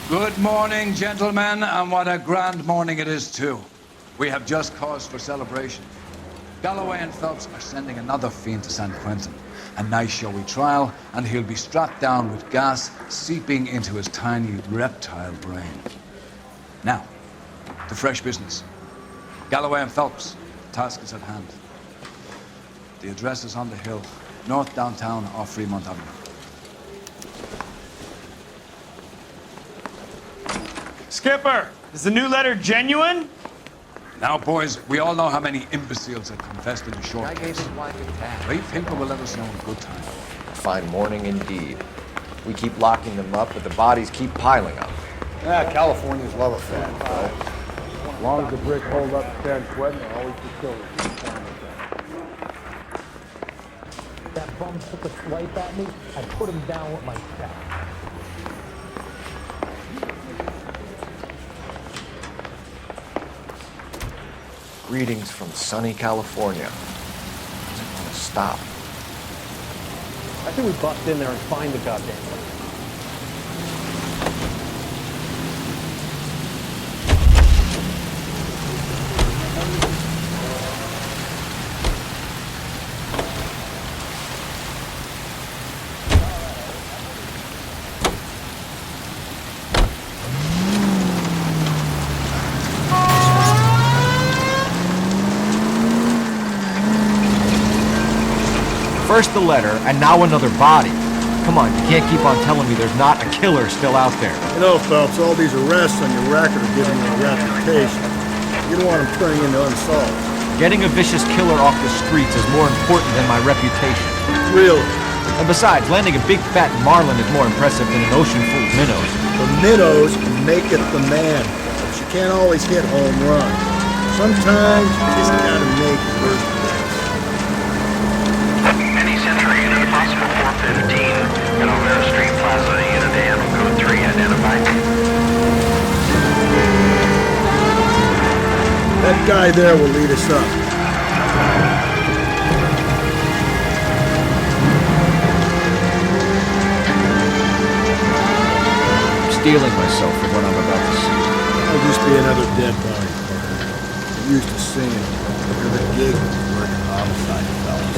Good morning, gentlemen, and what a grand morning it is, too. We have just cause for celebration. Galloway and Phelps are sending another fiend to San Quentin. A nice showy trial, and he'll be strapped down with gas seeping into his tiny reptile brain. Now, to fresh business. Galloway and Phelps, the task is at hand. The address is on the hill, north downtown off Fremont Avenue. Skipper, is the new letter genuine? Now, boys, we all know how many imbeciles have confessed in a short case. Ray Pinker will let us know in good time. Fine morning indeed. We keep locking them up, but the bodies keep piling up. Yeah, Californians love a fat fight. As long as the brick hold up to San Quentin, they're always the killers. That bum took a swipe at me, I put him down with my staff. Greetings from sunny California. Is it going to stop? I think we bust in there and find the goddamn thing. First the letter, and now another body. Come on, you can't keep on telling me there's not a killer still out there. You know, Phelps, all these arrests on your record are giving you a reputation. You don't want them turning into unsolved. Getting a vicious killer off the streets is more important than my reputation. Really? And besides, landing a big fat marlin is more impressive than an ocean full of minnows. The minnows make it the man, but you can't always hit home runs. Sometimes you just gotta make first base. Any Century unit, possible 415, in O'Hare Street Plaza, unit AM, code 3, identified. That guy there will lead us up. I'm steeling myself for what I'm about to see. I'll just be another dead body. I'm used to seeing it. Look at the gig working homicide, fellas.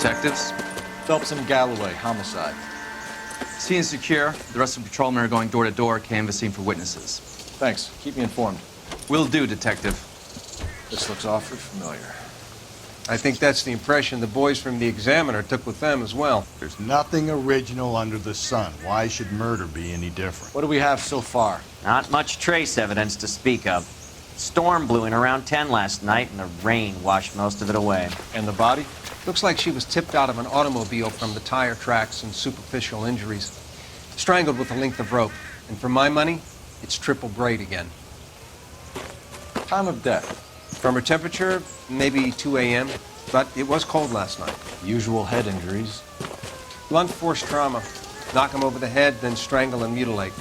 Detectives? Phelps and Galloway, homicide. Scene secure. The rest of the patrolmen are going door to door, canvassing for witnesses. Thanks. Keep me informed. Will do, Detective. This looks awfully familiar. I think that's the impression the boys from the Examiner took with them as well. There's nothing original under the sun. Why should murder be any different? What do we have so far? Not much trace evidence to speak of. Storm blew in around 10 last night, and the rain washed most of it away. And the body? Looks like she was tipped out of an automobile from the tire tracks and superficial injuries. Strangled with a length of rope. And for my money, it's triple braid again. Time of death? From her temperature, maybe 2 a.m., but it was cold last night. Usual head injuries. Blunt force trauma. Knock him over the head, then strangle and mutilate.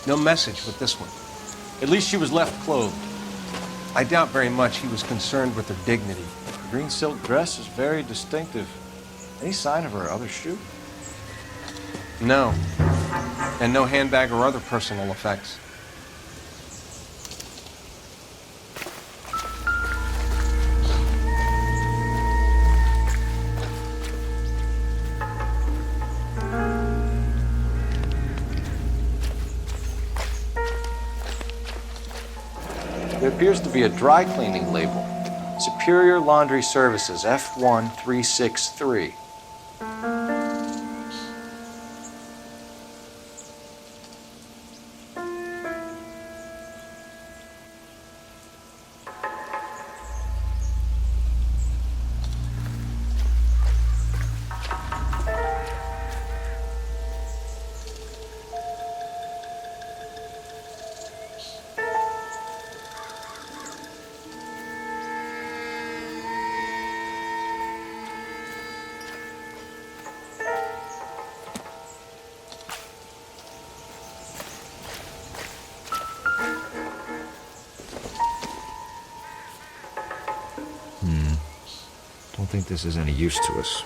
No message with this one. At least she was left clothed. I doubt very much he was concerned with her dignity. The green silk dress is very distinctive. Any sign of her other shoe? No. And no handbag or other personal effects. There appears to be a dry cleaning label. Superior Laundry Services, F1363. think this is any use to us.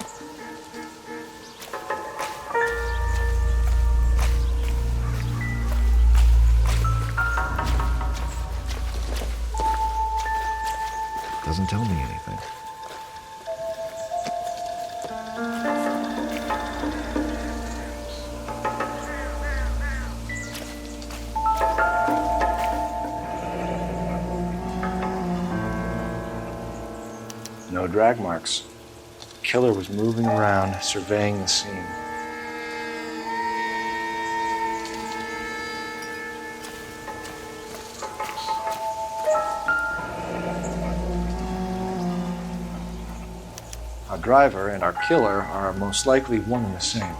Doesn't tell me anything. No drag marks. Killer was moving around, surveying the scene. Our driver and our killer are most likely one and the same.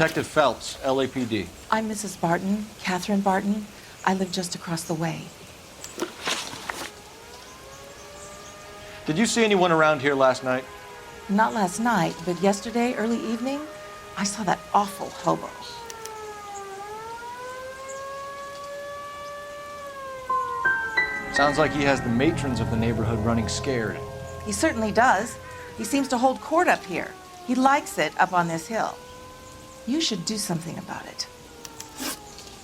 Detective Phelps, LAPD. I'm Mrs. Barton, Catherine Barton. I live just across the way. Did you see anyone around here last night? Not last night, but yesterday, early evening, I saw that awful hobo. Sounds like he has the matrons of the neighborhood running scared. He certainly does. He seems to hold court up here. He likes it up on this hill. You should do something about it.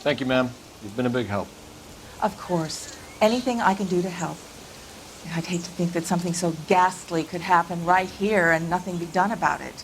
Thank you, ma'am. You've been a big help. Of course. Anything I can do to help. I'd hate to think that something so ghastly could happen right here and nothing be done about it.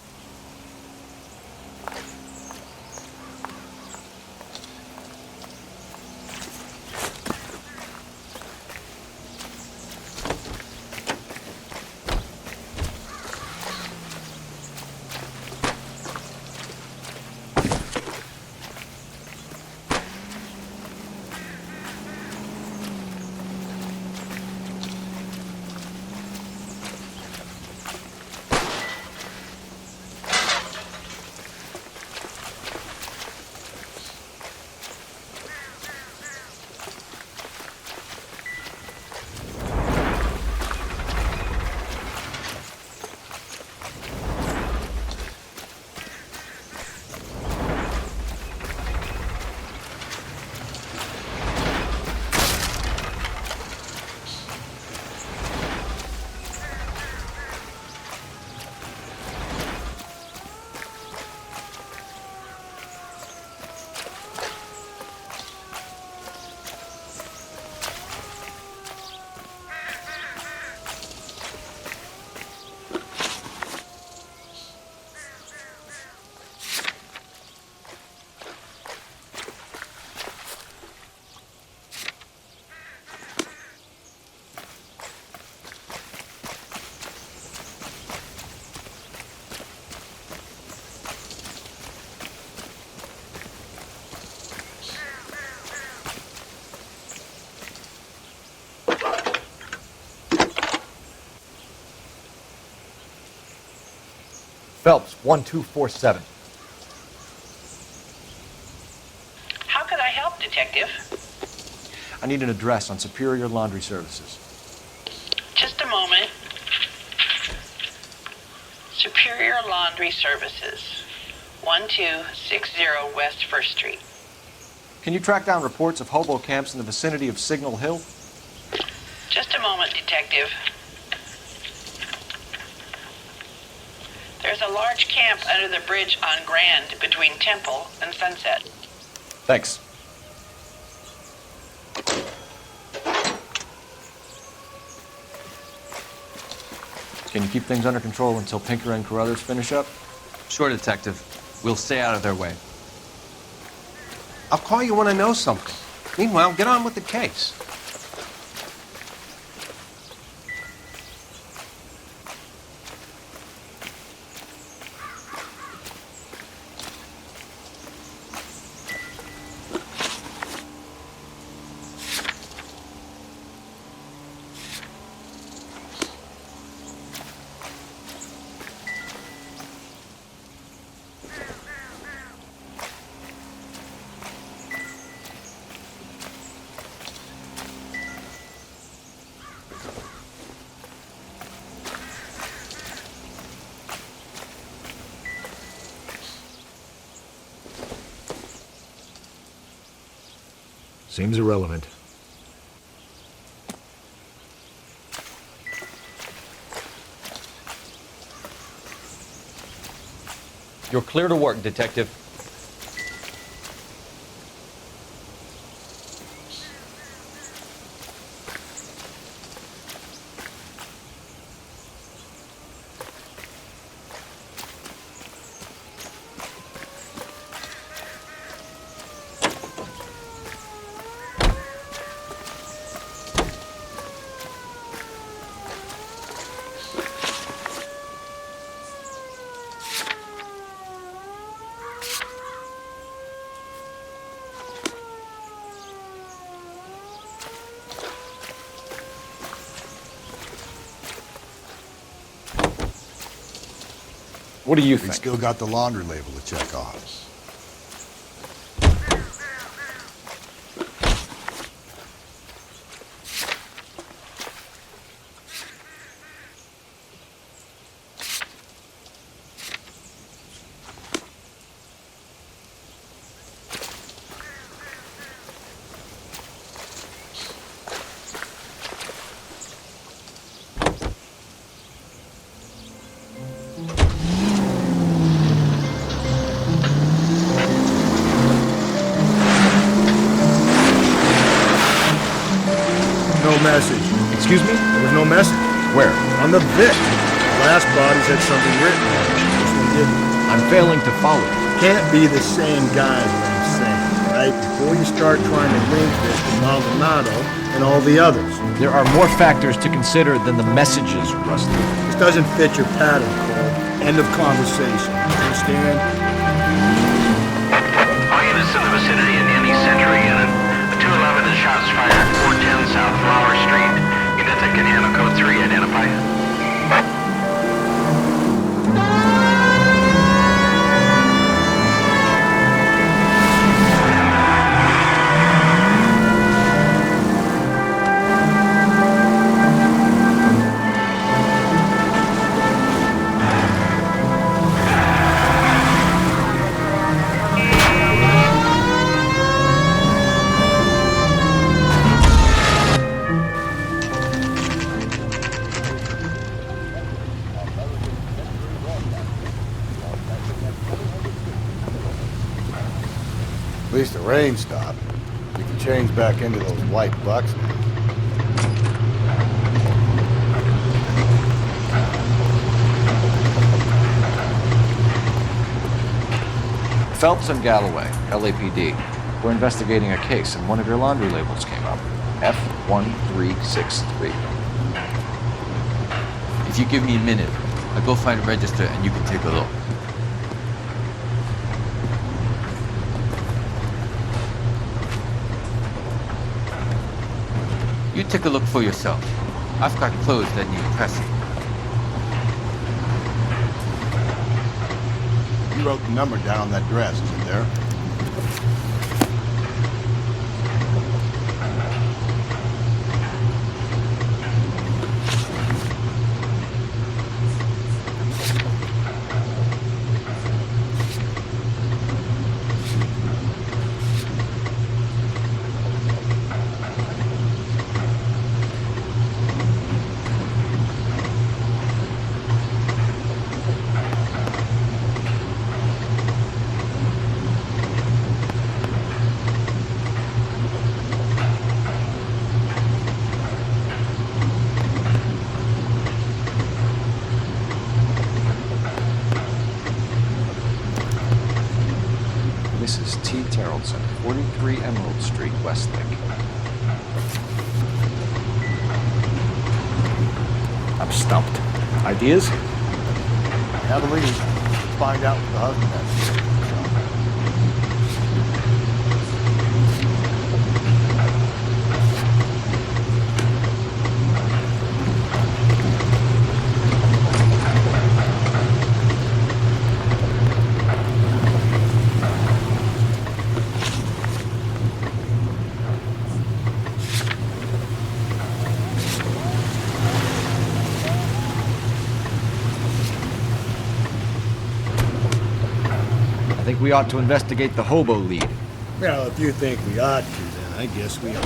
Phelps, 1247. How can I help, Detective? I need an address on Superior Laundry Services. Just a moment. Superior Laundry Services, 1260 West 1st Street. Can you track down reports of hobo camps in the vicinity of Signal Hill? Just a moment, Detective. There's a large camp under the bridge on Grand between Temple and Sunset. Thanks. Can you keep things under control until Pinker and Carruthers finish up? Sure, Detective. We'll stay out of their way. I'll call you when I know something. Meanwhile, get on with the case. Seems irrelevant. You're clear to work, Detective. What do you think? We still got the laundry label to check off. Message. Excuse me? There was no message. Where? On the Vic. The last bodies had something written on it. This one didn't. I'm failing to follow. Can't be the same guy, is what I'm saying, right? Before you start trying to link this to Maldonado and all the others. There are more factors to consider than the messages, Rusty. This doesn't fit your pattern, Cole. End of conversation. Understand? All units in the vicinity in any Century unit. 211 is shots fired at 410 South Flower Street. Units that can handle code 3 identify. At least the rain stopped. You can change back into those white bucks now. Phelps and Galloway, LAPD, were investigating a case and one of your laundry labels came up. F1363. If you give me a minute, I'll go find a register and you can take a look. You take a look for yourself. I've got clothes that need pressing. You wrote the number down on that dress, is it there? Mrs. T. Terrellson, 43 Emerald Street, Westlake. I'm stumped. Ideas? I believe. Let's find out what the husband has to say. I think we ought to investigate the hobo lead. Well, if you think we ought to, then I guess we are.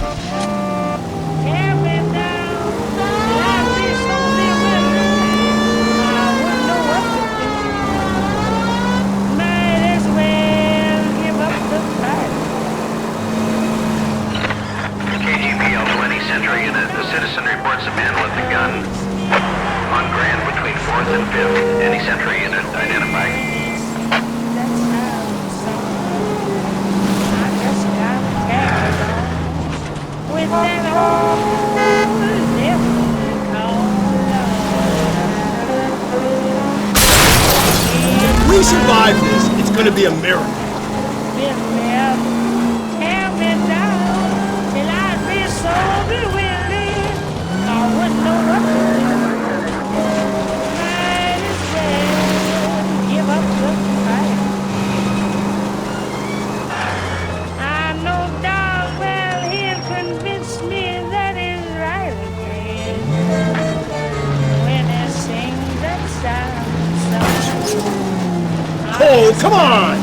KGPL 20 Central Unit. The citizen reports a man with a gun on Grand between 4th and 5th. Any Central Unit identified. If we survive this, it's gonna be a miracle. Oh, come on!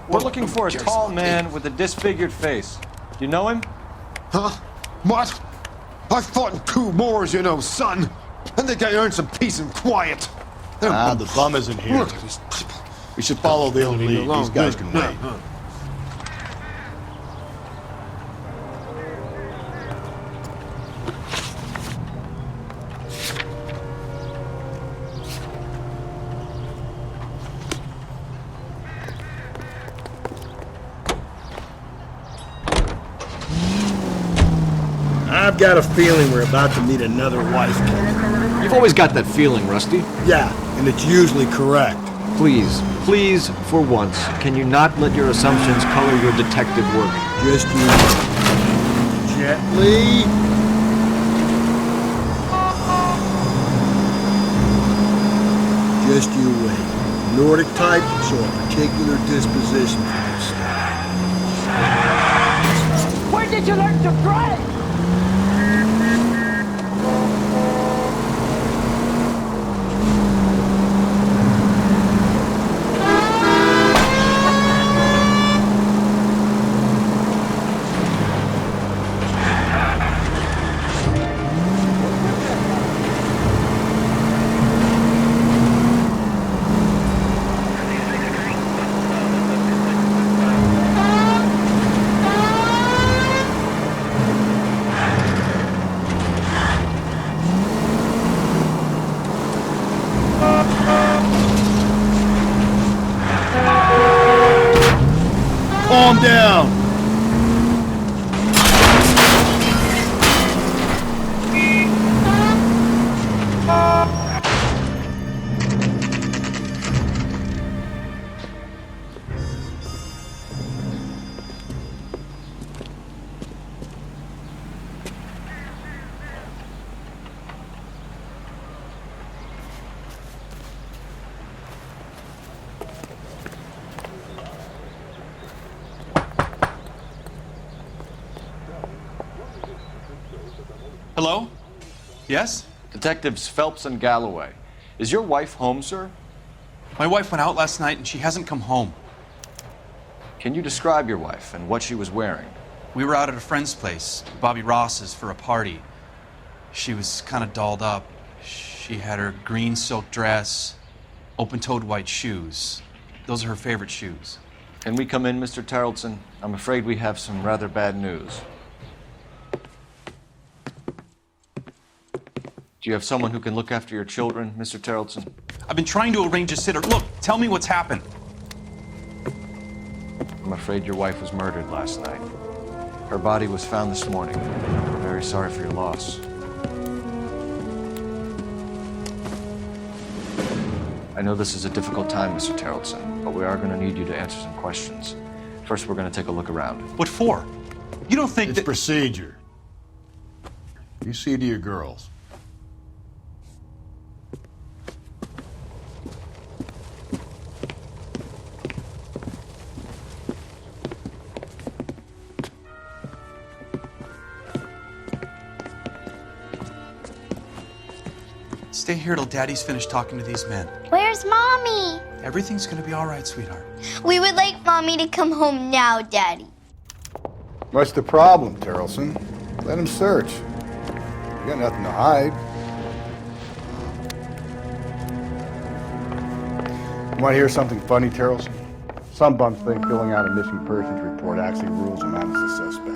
We're looking for a tall man with a disfigured face. Do you know him? Huh? What? I fought in 2 wars, you know, son. And think I earned some peace and quiet. The bum isn't here. We should follow the lead. These guys can wait. I've got a feeling we're about to meet another wife killer. You've always got that feeling, Rusty. Yeah, and it's usually correct. Please, please, for once, can you not let your assumptions color your detective work? Just you gently. Just you wait. Nordic type, show a particular disposition for this stuff. Where did you learn to pray? Calm down. Hello? Yes? Detectives Phelps and Galloway. Is your wife home, sir? My wife went out last night and she hasn't come home. Can you describe your wife and what she was wearing? We were out at a friend's place, Bobby Ross's, for a party. She was kind of dolled up. She had her green silk dress, open-toed white shoes. Those are her favorite shoes. Can we come in, Mr. Tarleton? I'm afraid we have some rather bad news. Do you have someone who can look after your children, Mr. Tarleton? I've been trying to arrange a sitter. Look, tell me what's happened. I'm afraid your wife was murdered last night. Her body was found this morning. We're very sorry for your loss. I know this is a difficult time, Mr. Terrellson, but we are going to need you to answer some questions. First, we're going to take a look around. What for? You don't think It's procedure. You see to your girls. Stay here till Daddy's finished talking to these men. Where's Mommy? Everything's gonna be all right, sweetheart. We would like Mommy to come home now, Daddy. What's the problem, Terrellson? Let him search. You got nothing to hide. You want to hear something funny, Terrellson? Some bums think filling out a missing persons report actually rules him out as a suspect.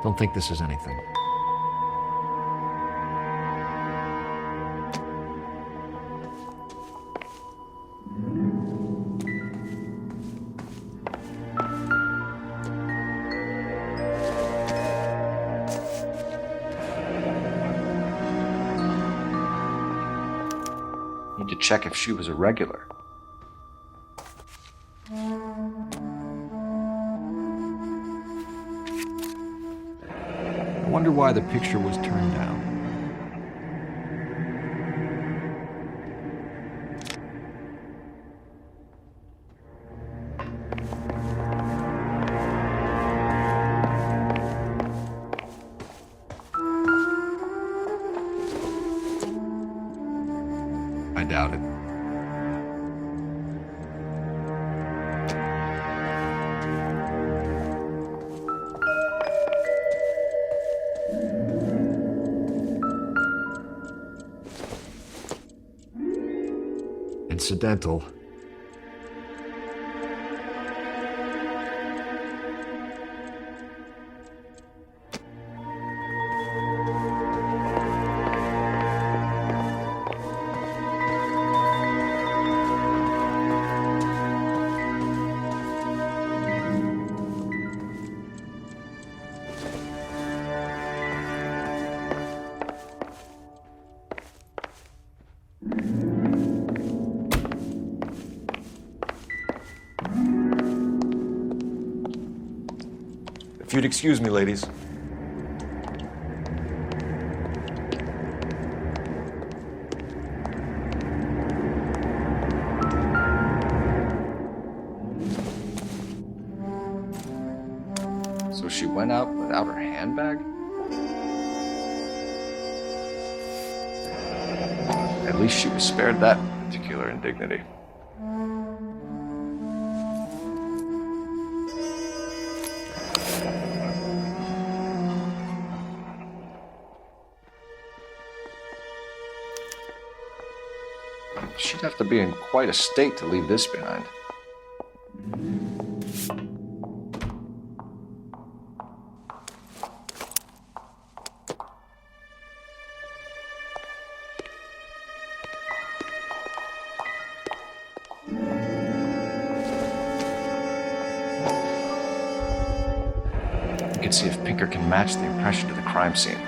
Don't think this is anything. Need to check if she was a regular. I wonder why the picture was turned down. I doubt it. Incidental. If you'd excuse me, ladies. So she went out without her handbag? At least she was spared that particular indignity. She'd have to be in quite a state to leave this behind. You can see if Pinker can match the impression to the crime scene.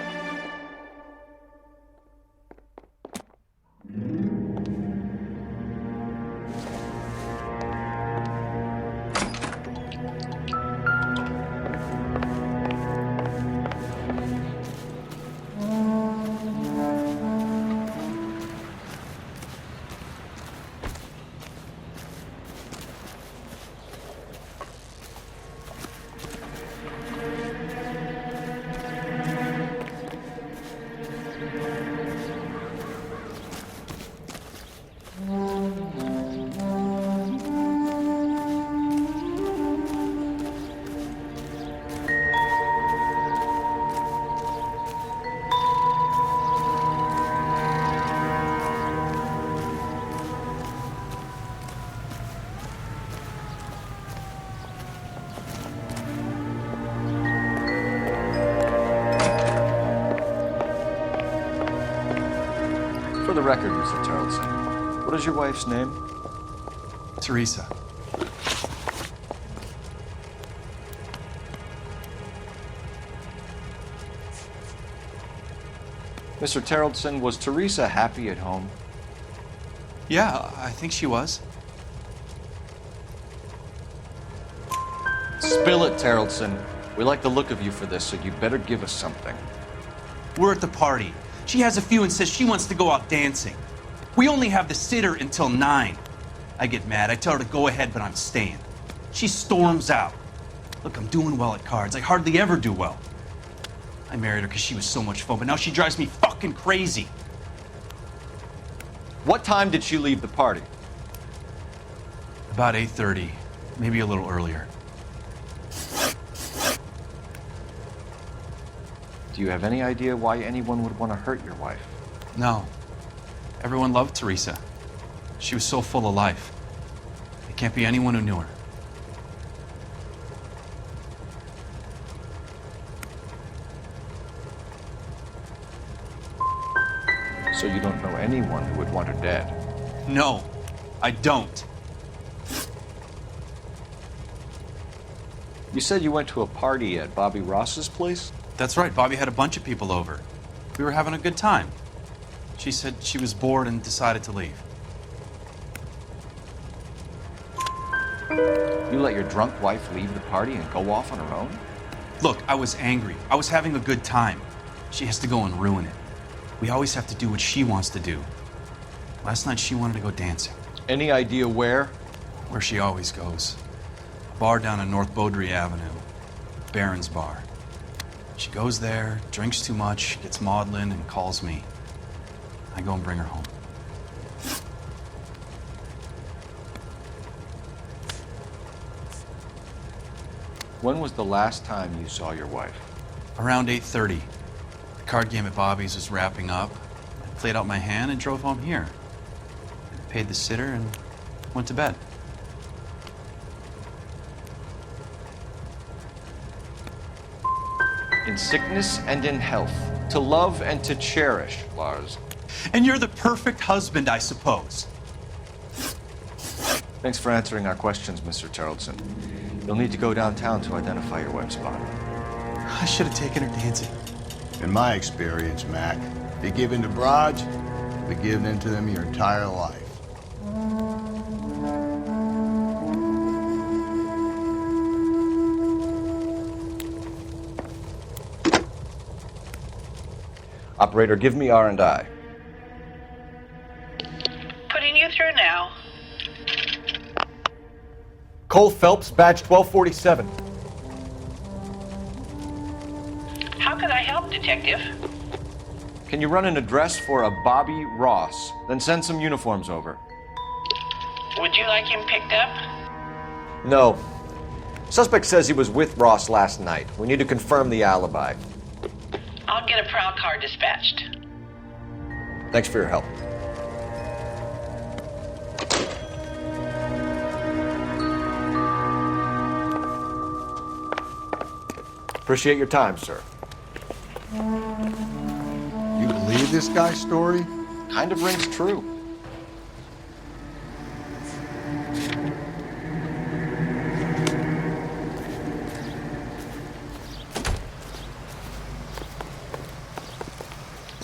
For the record, Mr. Tarleton, what is your wife's name? Teresa. Mr. Tarleton, was Teresa happy at home? Yeah, I think she was. Spill it, Tarleton. We like the look of you for this, so you better give us something. We're at the party. She has a few and says she wants to go out dancing. We only have the sitter until 9. I get mad. I tell her to go ahead, but I'm staying. She storms out. Look, I'm doing well at cards. I hardly ever do well. I married her because she was so much fun, but now she drives me fucking crazy. What time did she leave the party? About 8:30, maybe a little earlier. Do you have any idea why anyone would want to hurt your wife? No. Everyone loved Teresa. She was so full of life. It can't be anyone who knew her. So you don't know anyone who would want her dead? No, I don't. You said you went to a party at Bobby Ross's place? That's right. Bobby had a bunch of people over. We were having a good time. She said she was bored and decided to leave. You let your drunk wife leave the party and go off on her own? Look, I was angry. I was having a good time. She has to go and ruin it. We always have to do what she wants to do. Last night she wanted to go dancing. Any idea where? Where she always goes. A bar down on North Beaudry Avenue. Barron's Bar. She goes there, drinks too much, gets maudlin, and calls me. I go and bring her home. When was the last time you saw your wife? Around 8:30. The card game at Bobby's was wrapping up. I played out my hand and drove home here. I paid the sitter and went to bed. In sickness and in health, to love and to cherish, Lars. And you're the perfect husband, I suppose. Thanks for answering our questions, Mr. Tarleton. You'll need to go downtown to identify your wife's body. I should have taken her dancing. In my experience, Mac, if you give in to broads, you'll be giving in to them your entire life. Operator, give me R&I. Putting you through now. Cole Phelps, badge 1247. How could I help, Detective? Can you run an address for a Bobby Ross, then send some uniforms over? Would you like him picked up? No. Suspect says he was with Ross last night. We need to confirm the alibi. I'll get a prowl car dispatched. Thanks for your help. Appreciate your time, sir. You believe this guy's story? Kind of rings true.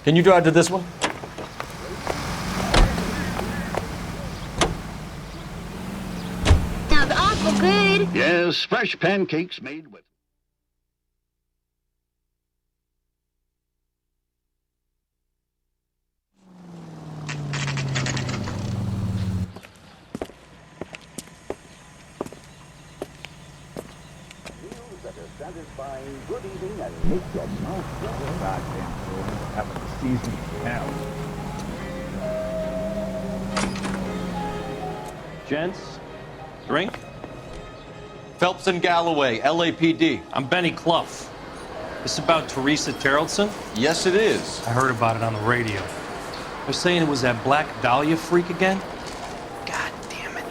Can you drive to this one? Sounds awful good. Yes, fresh pancakes made with... Satisfying, good eating, and make your mouth water. Goddamn fool, having a season now. Gents, drink? Phelps and Galloway, LAPD. I'm Benny Clough. This about Teresa Tarleton? Yes, it is. I heard about it on the radio. They're saying it was that Black Dahlia freak again? God damn it.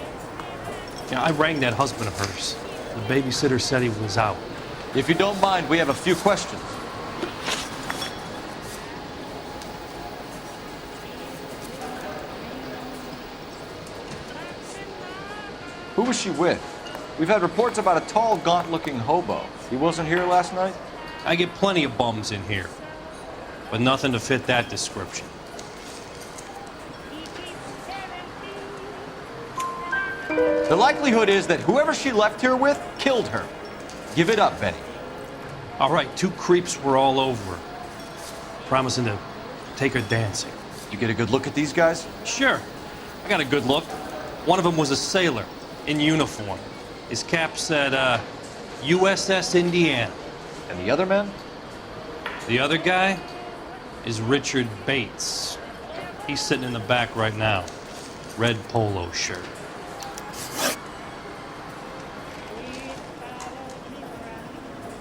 Yeah, I rang that husband of hers. The babysitter said he was out. If you don't mind, we have a few questions. Who was she with? We've had reports about a tall, gaunt-looking hobo. He wasn't here last night? I get plenty of bums in here, but nothing to fit that description. The likelihood is that whoever she left here with killed her. Give it up, Benny. All right, 2 creeps were all over her, promising to take her dancing. You get a good look at these guys? Sure. I got a good look. One of them was a sailor in uniform. His cap said, USS Indiana. And the other men? The other guy is Richard Bates. He's sitting in the back right now. Red polo shirt.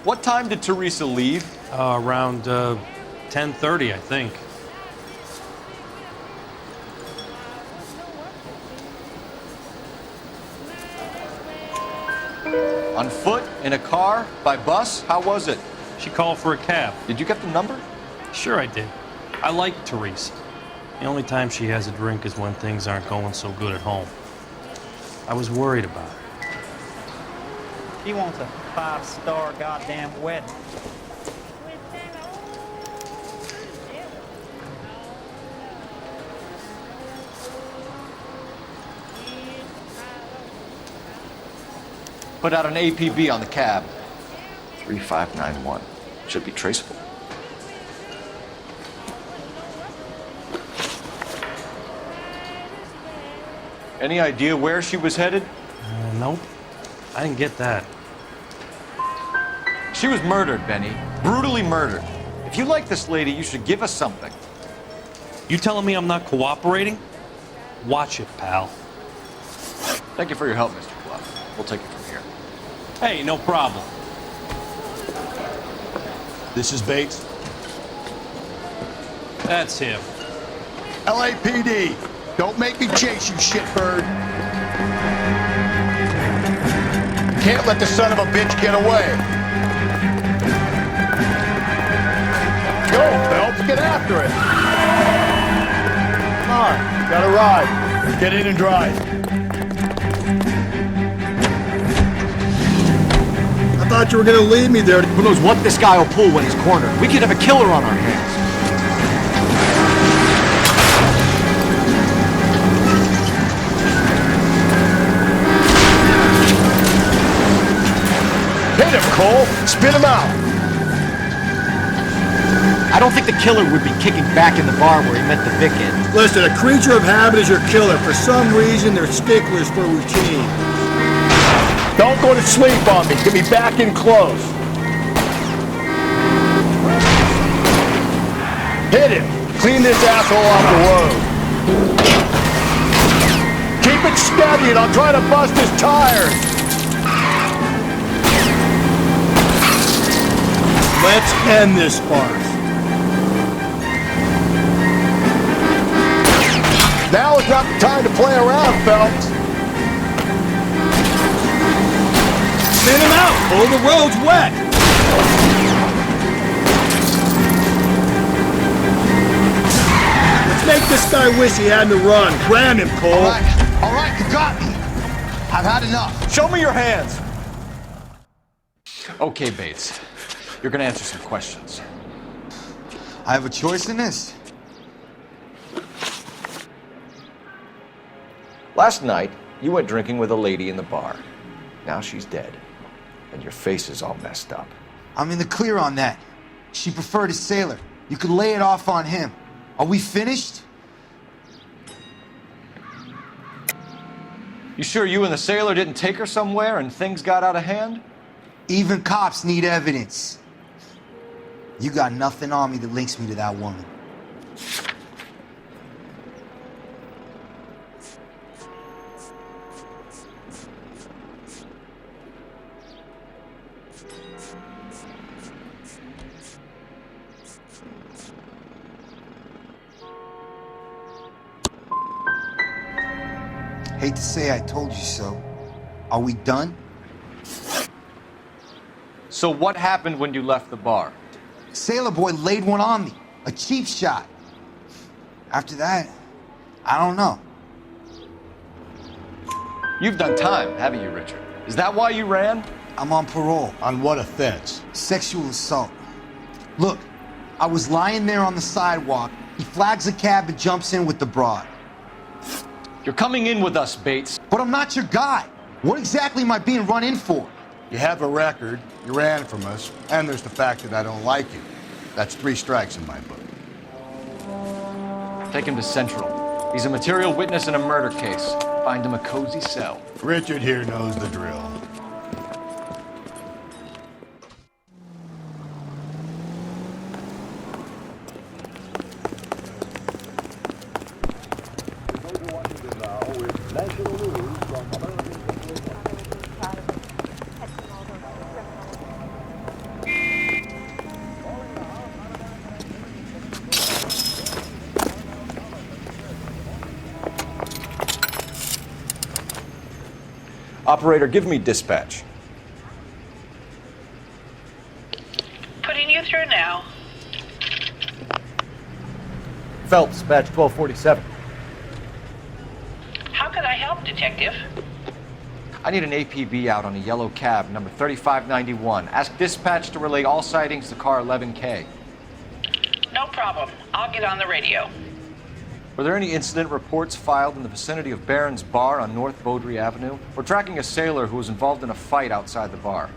What time did Teresa leave? Around 10:30, I think. On foot? In a car? By bus? How was it? She called for a cab. Did you get the number? Sure I did. I like Teresa. The only time she has a drink is when things aren't going so good at home. I was worried about her. He wants a 5-star goddamn wedding. Put out an APB on the cab. 3591. Should be traceable. Any idea where she was headed? Nope. I didn't get that. She was murdered, Benny. Brutally murdered. If you like this lady, you should give us something. You telling me I'm not cooperating? Watch it, pal. Thank you for your help, Mr. Bluff. We'll take it from here. Hey, no problem. This is Bates. That's him. LAPD, don't make me chase you, shitbird. Can't let the son of a bitch get away. Go, Phelps, get after it. Come on, got a ride. Get in and drive. I thought you were gonna leave me there. Who knows what this guy will pull when he's cornered? We could have a killer on our hands. Hit him, Cole. Spin him out. I don't think the killer would be kicking back in the bar where he met the Vic in. Listen, a creature of habit is your killer. For some reason, they're sticklers for routine. Don't go to sleep on me. Get me back in close. Hit him. Clean this asshole off the road. Keep it steady and I'll try to bust his tires. Let's end this farce. Now is not the time to play around, Phelps. Spin him out! Oh, the road's wet! Let's make this guy wish he hadn't to run. Ram him, Cole. All right, you got me. I've had enough. Show me your hands. Okay, Bates. You're gonna answer some questions. I have a choice in this. Last night, you went drinking with a lady in the bar. Now she's dead. And your face is all messed up. I'm in the clear on that. She preferred a sailor. You could lay it off on him. Are we finished? You sure you and the sailor didn't take her somewhere and things got out of hand? Even cops need evidence. You got nothing on me that links me to that woman. Hate to say I told you so. Are we done? So what happened when you left the bar? Sailor boy laid one on me. A cheap shot. After that, I don't know. You've done time, haven't you, Richard? Is that why you ran? I'm on parole. On what offense? Sexual assault. Look, I was lying there on the sidewalk. He flags a cab and jumps in with the broad. You're coming in with us, Bates. But I'm not your guy. What exactly am I being run in for? You have a record, you ran from us, and there's the fact that I don't like you. That's 3 strikes in my book. Take him to Central. He's a material witness in a murder case. Find him a cozy cell. Richard here knows the drill. Operator, give me dispatch. Putting you through now. Phelps, badge 1247. How could I help, Detective? I need an APB out on a yellow cab, number 3591. Ask dispatch to relay all sightings to car 11K. No problem. I'll get on the radio. Were there any incident reports filed in the vicinity of Barron's Bar on North Beaudry Avenue? We're tracking a sailor who was involved in a fight outside the bar.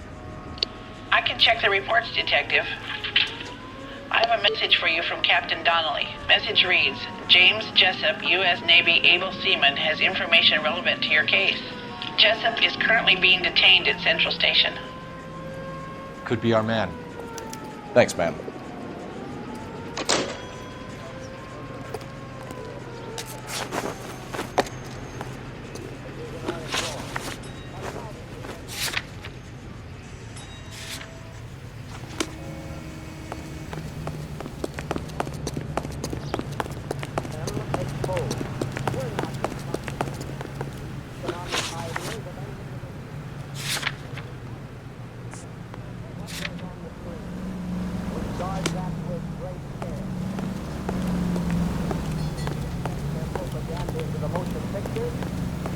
I can check the reports, Detective. I have a message for you from Captain Donnelly. Message reads, James Jessup, U.S. Navy able seaman, has information relevant to your case. Jessup is currently being detained at Central Station. Could be our man. Thanks, ma'am.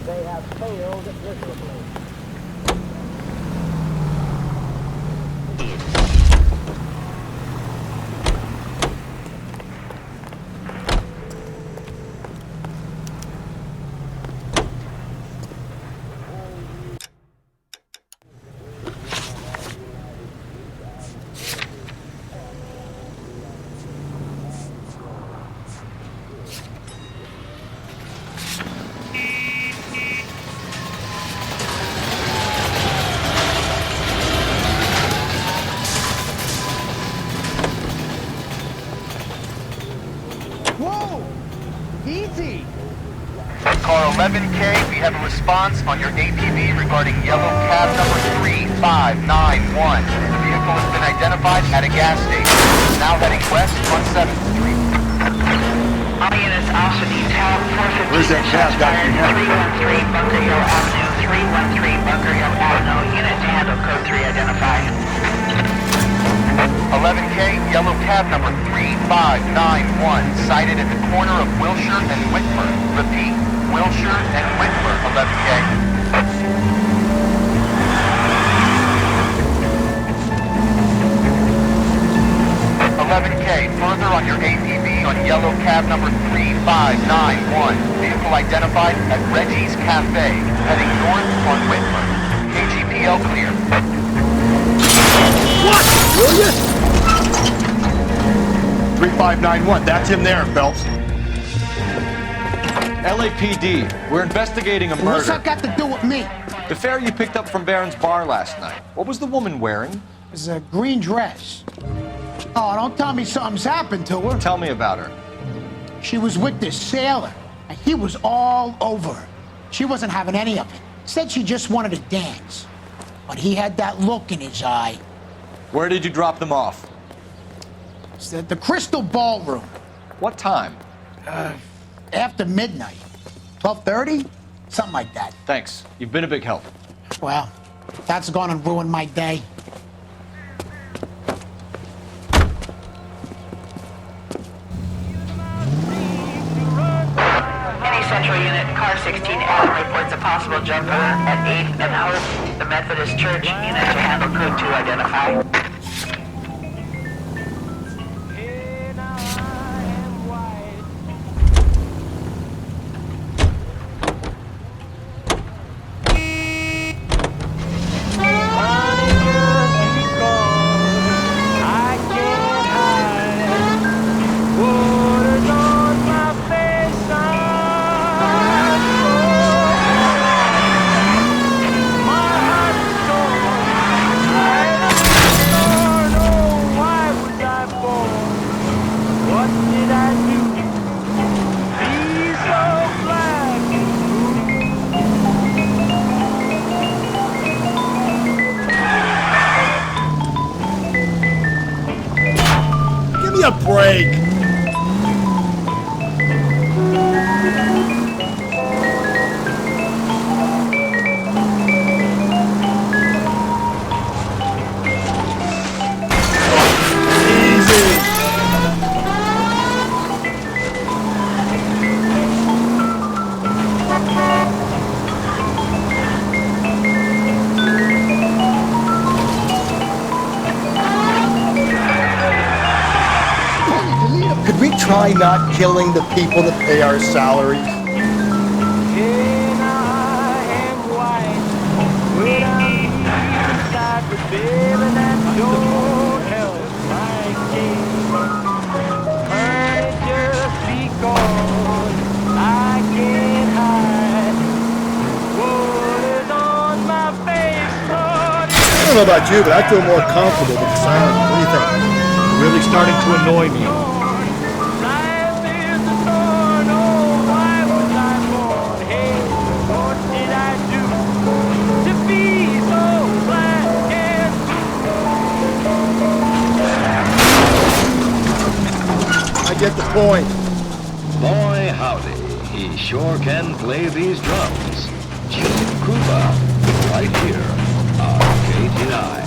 They have failed miserably. Car 11K, we have a response on your APB regarding yellow cab number 3591. The vehicle has been identified at a gas station. Now heading west on 7th Street. All units also need help. 415 Where's that cab got you now? 313 Bunker Hill Avenue, 313 Bunker Hill Avenue. Unit to handle code 3 identified. 11K, yellow cab number 3591, sighted at the corner of Wilshire and Whitmer. Repeat, Wilshire and Whitmer, 11K. Further on your APB on yellow cab number 3591. Vehicle identified at Reggie's Cafe, heading north on Whitmer. KGPL clear. What? Will you? 3591, that's him there, Phelps. LAPD, we're investigating a murder. What's that got to do with me? The fare you picked up from Barron's Bar last night. What was the woman wearing? It was a green dress. Oh, don't tell me something's happened to her. Tell me about her. She was with this sailor, and he was all over her. She wasn't having any of it. Said she just wanted to dance. But he had that look in his eye. Where did you drop them off? It's at the Crystal Ballroom. What time? After midnight. 12:30? Something like that. Thanks. You've been a big help. Well, that's gone and ruined my day. Central Unit, Car 16L reports a possible jumper at 8th and Hope. The Methodist Church unit to handle code 2 identify. A break. Could we try not killing the people that pay our salaries? I don't know about you, but I feel more comfortable with the silence. What do you think? You're really starting to annoy me. I get the point. Boy, howdy. He sure can play these drums. Jim Krupa, right here on KT9.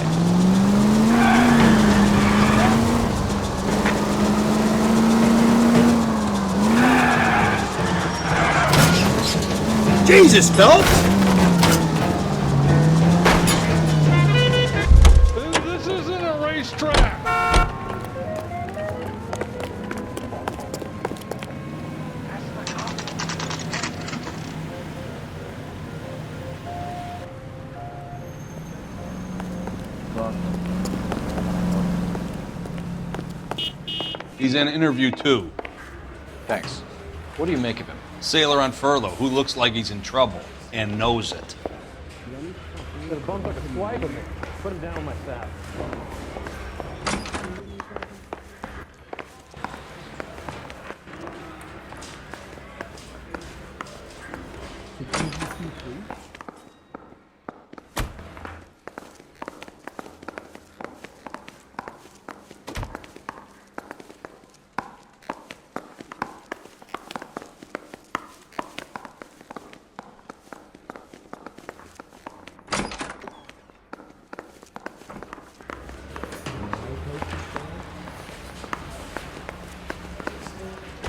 Jesus, Phelps! This isn't a racetrack. He's in interview 2. Thanks. What do you make of him? Sailor on furlough who looks like he's in trouble and knows it. Got a bump like a swag of it. Put him down on my side.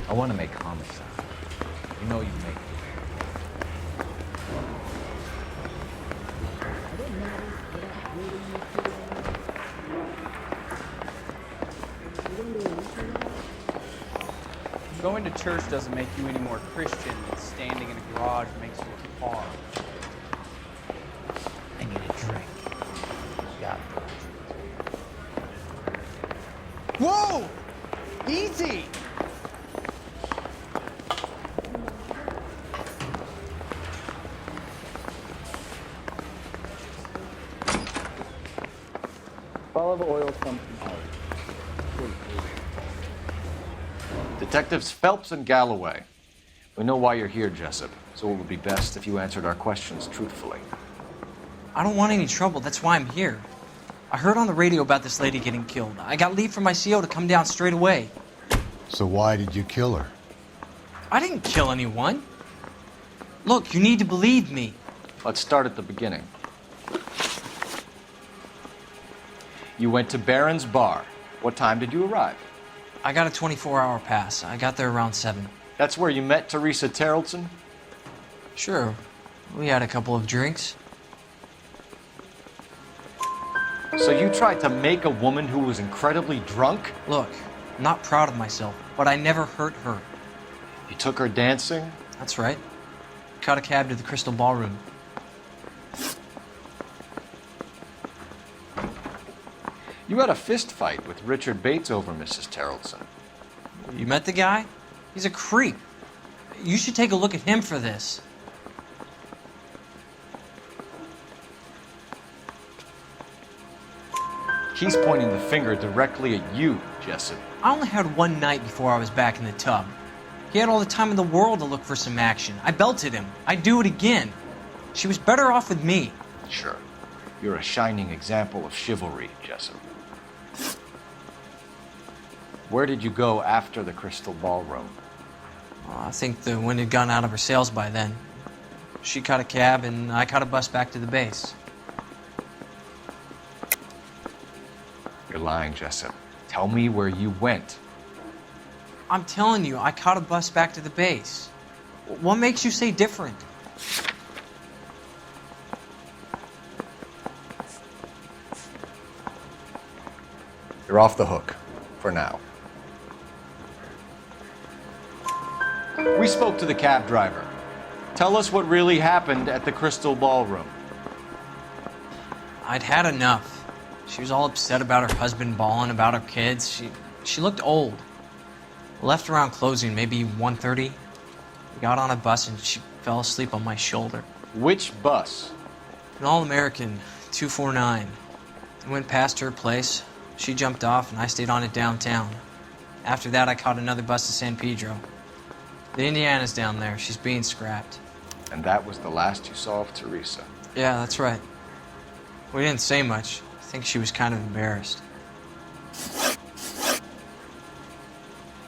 I want to make homicide. You know you make it. Going to church doesn't make you any more Christian than standing in a garage makes you a car. I need a drink. Got it. Whoa! Easy! Follow the oil comes from out. Detectives Phelps and Galloway. We know why you're here, Jessup, so it would be best if you answered our questions truthfully. I don't want any trouble, that's why I'm here. I heard on the radio about this lady getting killed. I got leave from my CO to come down straight away. So why did you kill her? I didn't kill anyone. Look, you need to believe me. Let's start at the beginning. You went to Barron's Bar. What time did you arrive? I got a 24-hour pass. I got there around 7. That's where you met Teresa Terrelson? Sure. We had a couple of drinks. So you tried to make a woman who was incredibly drunk? Look, I'm not proud of myself, but I never hurt her. You took her dancing? That's right. Caught a cab to the Crystal Ballroom. You had a fist fight with Richard Bates over Mrs. Terrelson. You met the guy? He's a creep. You should take a look at him for this. He's pointing the finger directly at you, Jessup. I only had one night before I was back in the tub. He had all the time in the world to look for some action. I belted him. I'd do it again. She was better off with me. Sure. You're a shining example of chivalry, Jessup. Where did you go after the Crystal Ballroom? I think the wind had gone out of her sails by then. She caught a cab and I caught a bus back to the base. You're lying, Jessup. Tell me where you went. I'm telling you, I caught a bus back to the base. What makes you say different? You're off the hook, for now. We spoke to the cab driver. Tell us what really happened at the Crystal Ballroom. I'd had enough. She was all upset about her husband bawling about her kids. She looked old. Left around closing, maybe 1:30. We got on a bus and she fell asleep on my shoulder. Which bus? An all-American, 249. I went past her place. She jumped off and I stayed on it downtown. After that, I caught another bus to San Pedro. The Indiana's down there. She's being scrapped. And that was the last you saw of Teresa? Yeah, that's right. We didn't say much. I think she was kind of embarrassed.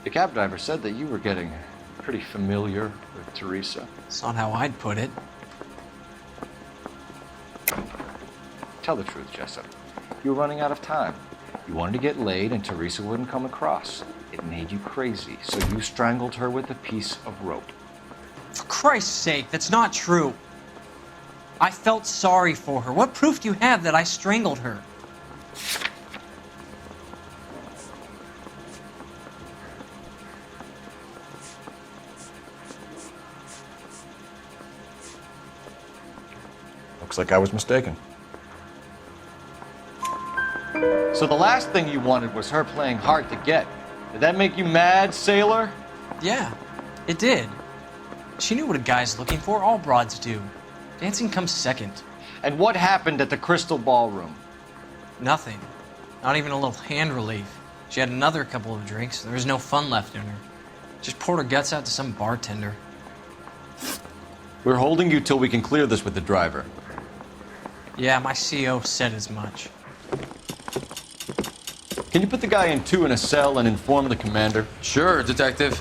The cab driver said that you were getting pretty familiar with Teresa. It's not how I'd put it. Tell the truth, Jessup. You were running out of time. You wanted to get laid and Teresa wouldn't come across. It made you crazy, so you strangled her with a piece of rope. For Christ's sake, that's not true. I felt sorry for her. What proof do you have that I strangled her? Looks like I was mistaken. So the last thing you wanted was her playing hard to get. Did that make you mad, sailor? Yeah, it did. She knew what a guy's looking for. All broads do. Dancing comes second. And what happened at the Crystal Ballroom? Nothing. Not even a little hand relief. She had another couple of drinks. There was no fun left in her. Just poured her guts out to some bartender. We're holding you till we can clear this with the driver. Yeah, my CO said as much. Can you put the guy in two in a cell and inform the commander? Sure, Detective.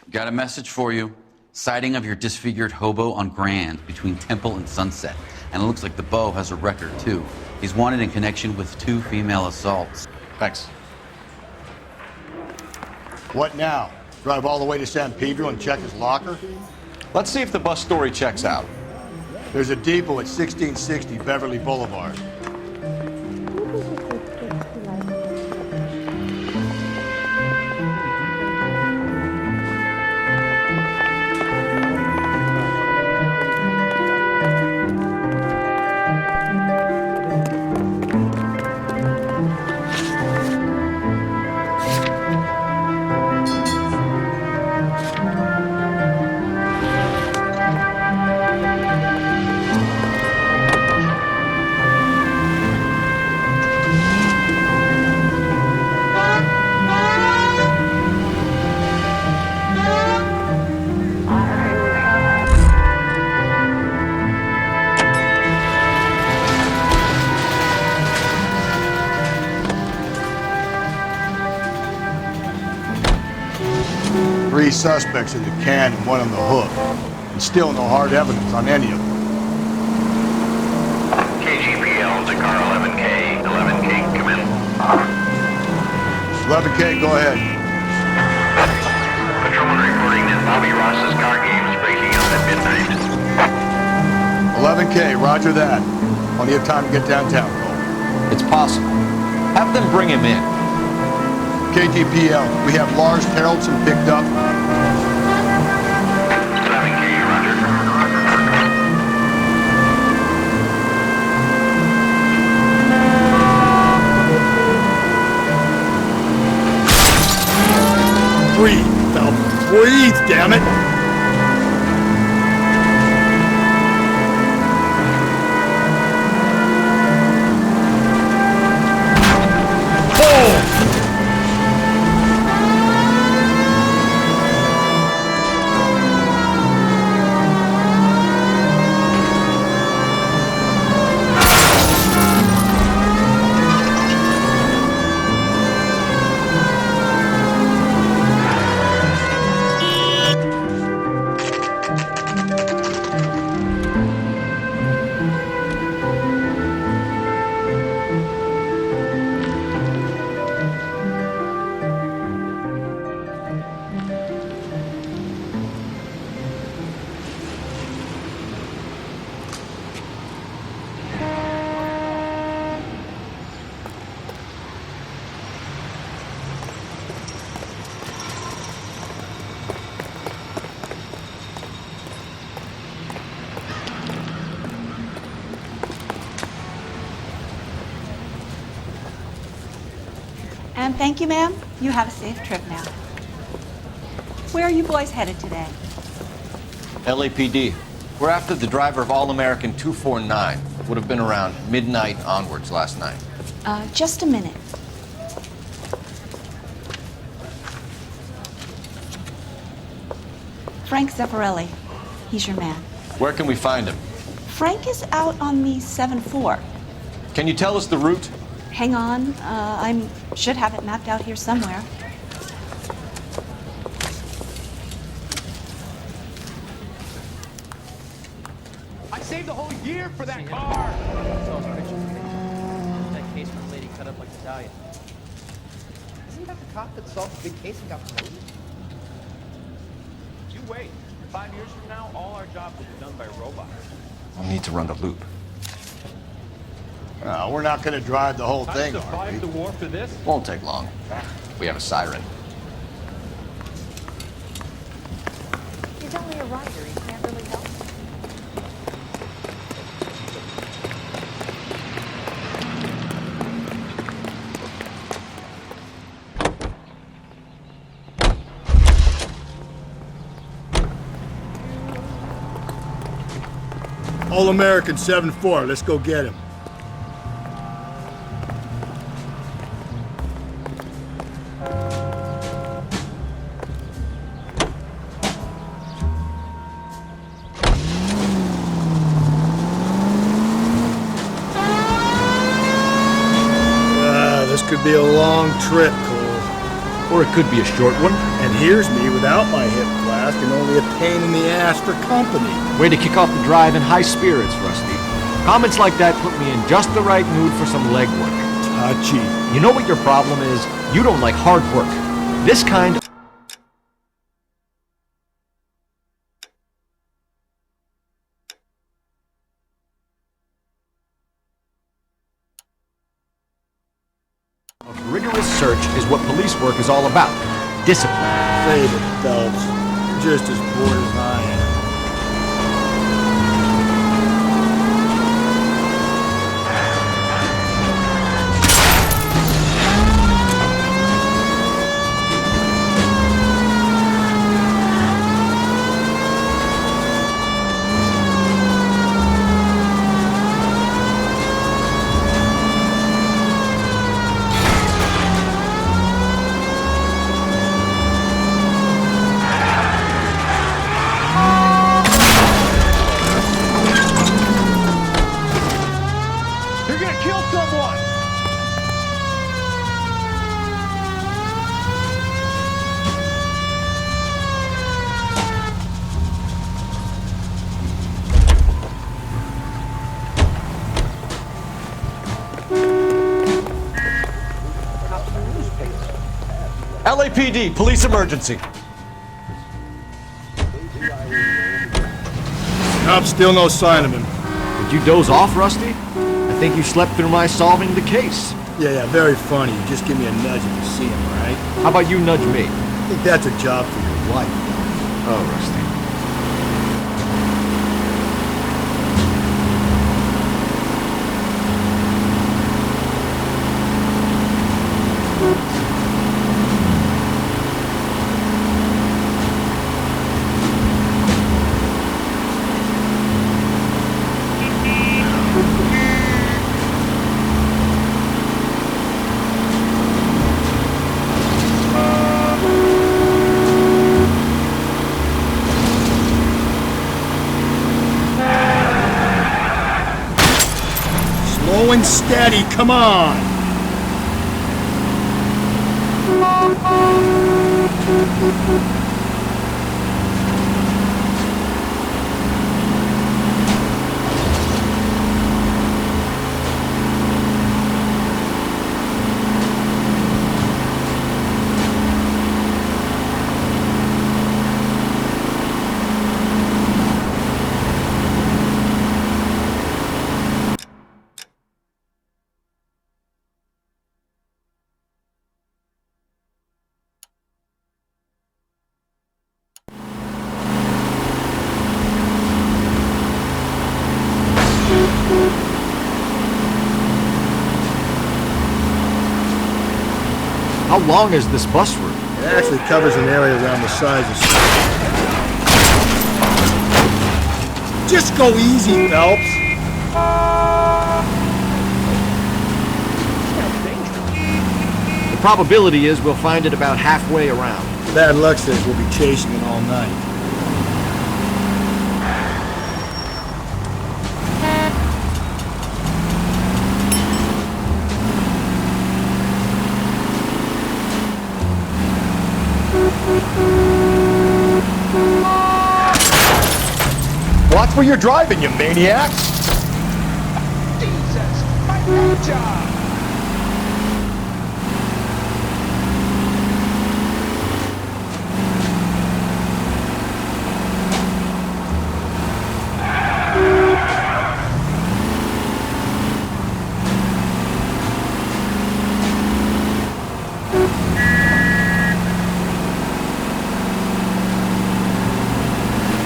Got a message for you. Sighting of your disfigured hobo on Grand between Temple and Sunset. And it looks like the Beau has a record, too. He's wanted in connection with 2 female assaults. Thanks. What now? Drive all the way to San Pedro and check his locker? Let's see if the bus story checks out. There's a depot at 1660 Beverly Boulevard. Three suspects in the can and one on the hook. And still no hard evidence on any of them. KGPL to car 11K. 11K, come in. 11K, go ahead. Patrol Bobby Ross's car game is breaking up at midnight. 11K, roger that. Plenty of time to get downtown, Cole. It's possible. Have them bring him in. KTPL, we have Lars Haraldson picked up. 11K, roger. Breathe, Phelps. Breathe, damn it! And thank you, ma'am. You have a safe trip now. Where are you boys headed today? LAPD. We're after the driver of All-American 249. Would have been around midnight onwards last night. Just a minute. Frank Zeffirelli. He's your man. Where can we find him? Frank is out on the 7-4. Can you tell us the route? Hang on. I should have it mapped out here somewhere. I saved a whole year for that car! That case where the lady cut up like a dahlia. Isn't that the cop that solved the big case and got promoted? You wait. 5 years from now, all our jobs will be done by robots. We'll need to run the loop. We're not going to drive the whole thing, are we? Survive the war for this? Won't take long. We have a siren. He's only a rider. He can't really help. All-American 7-4, let's go get him. This could be a long trip, Cole. Or it could be a short one. And here's me without my hip flask and only a pain in the ass for company. Way to kick off the drive in high spirits, Rusty. Comments like that put me in just the right mood for some legwork. Touchy. You know what your problem is? You don't like hard work. This kind of rigorous search is what police work is all about. Discipline. Save it, Phelps. You're just as bored as I am. LAPD, police emergency. Nope, still no sign of him. Did you doze off, Rusty? I think you slept through my solving the case. Yeah, very funny. You just give me a nudge if you see him, all right? How about you nudge me? I think that's a job for your wife. Oh, Rusty. Slow and steady, come on! How long is this bus route? It actually covers an area around the size of... Just go easy, Phelps. The probability is we'll find it about halfway around. Bad luck says we'll be chasing it all night. Watch where you're driving, you maniac! Jesus, my road job!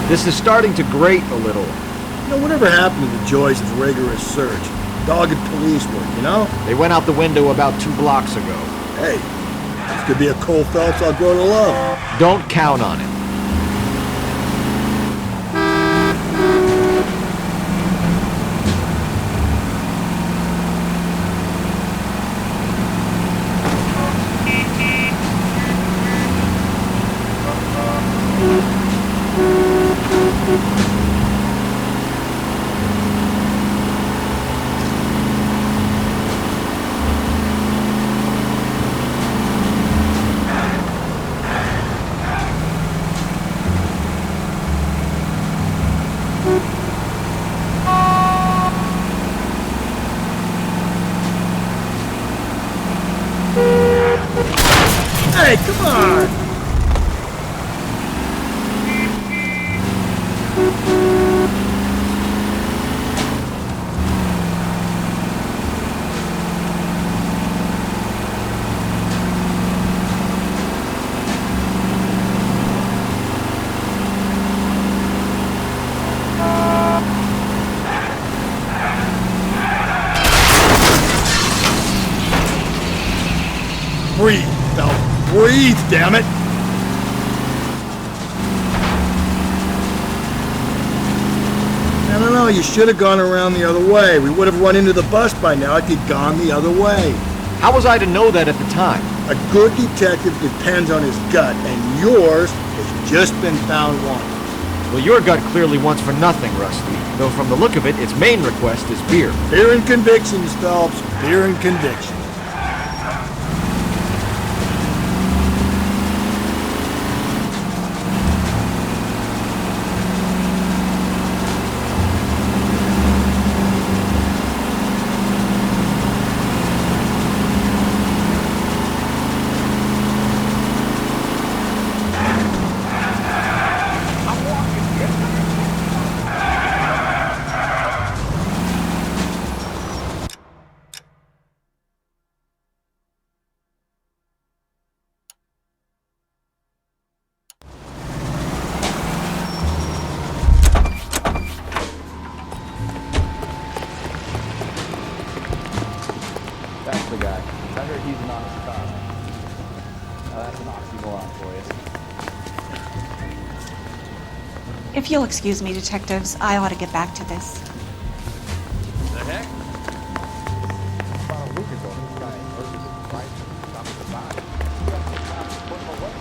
This is starting to grate a little. You know, whatever happened to the joys of rigorous search? Dogged police work, you know? They went out the window about 2 blocks ago. Hey, this could be a Cole Phelps I'll grow to love. Don't count on it. Hey, come on! Breathe, Phelps. Breathe, damn it! I don't know, you should have gone around the other way. We would have run into the bus by now if you'd gone the other way. How was I to know that at the time? A good detective depends on his gut, and yours has just been found wanting. Well, your gut clearly wants for nothing, Rusty. Though from the look of it, its main request is beer. Beer and convictions, Phelps. Beer and convictions. more on for you. If you'll excuse me, detectives, I ought to get back to this. The heck? About a week ago, this guy murdered his wife and dumped the body. He had to stop and put him away.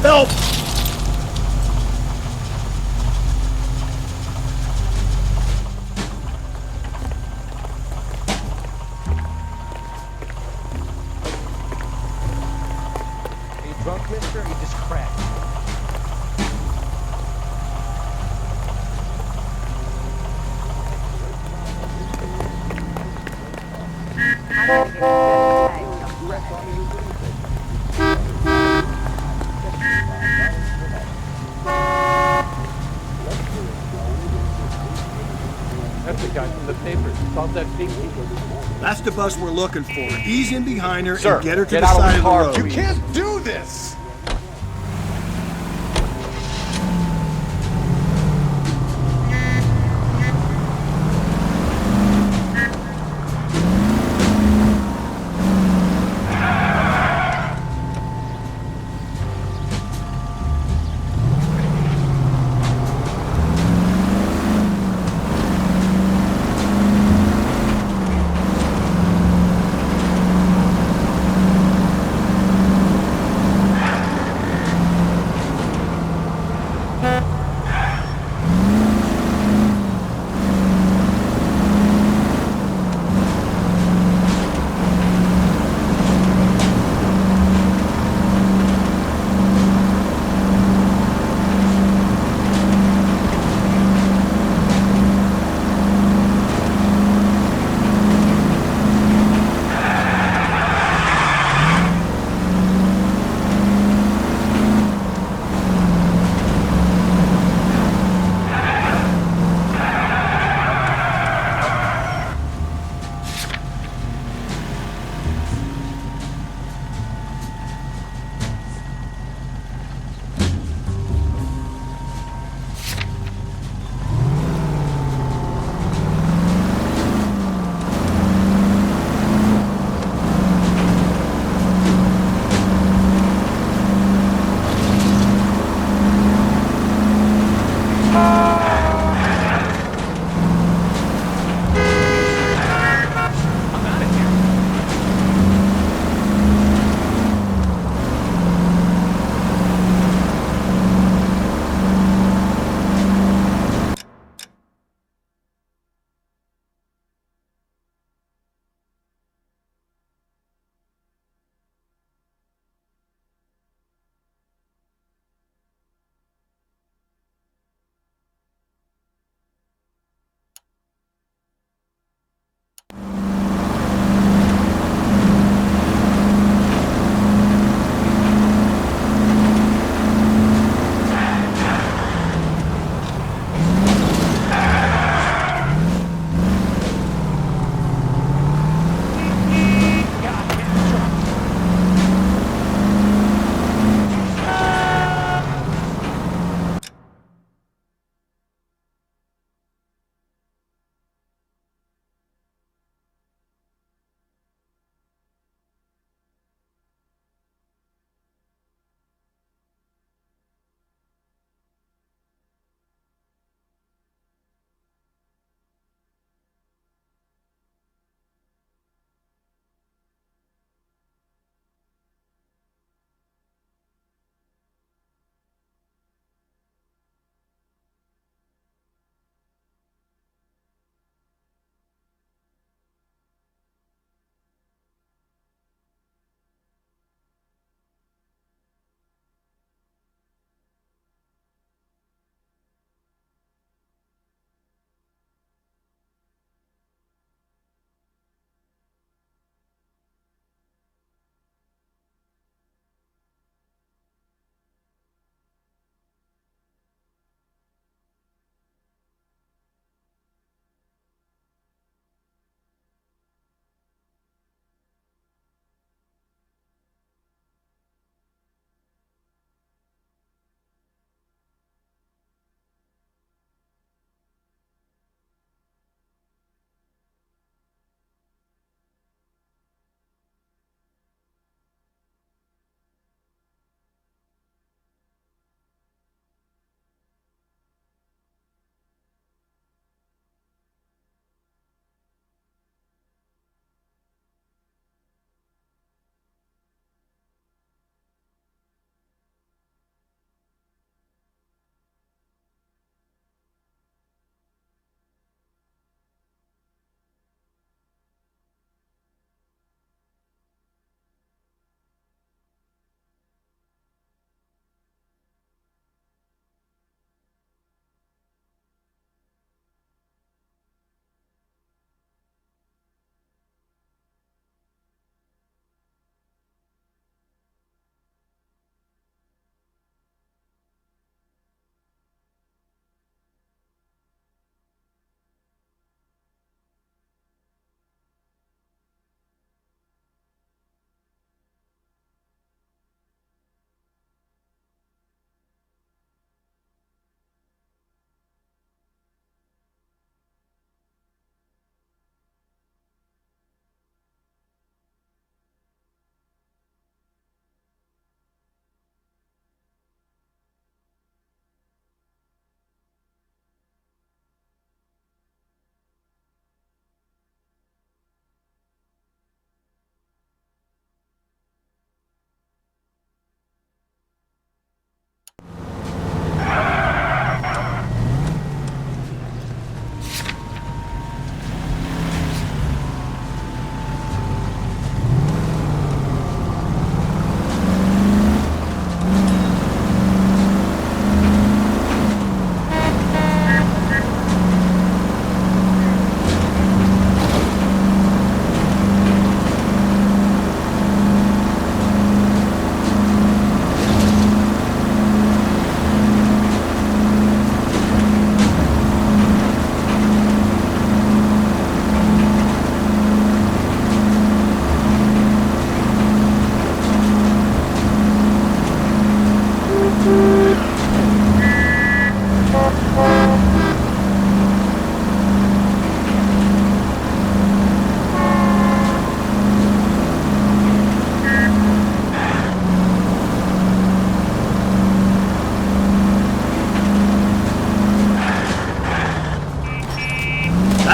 Help! Are you drunk, mister? Or you just cracked? That's the guy from the papers. Saw that big That's the bus we're looking for. Ease in behind her Sir, and get her to get the out of side the of the car, road. please. You can't do this!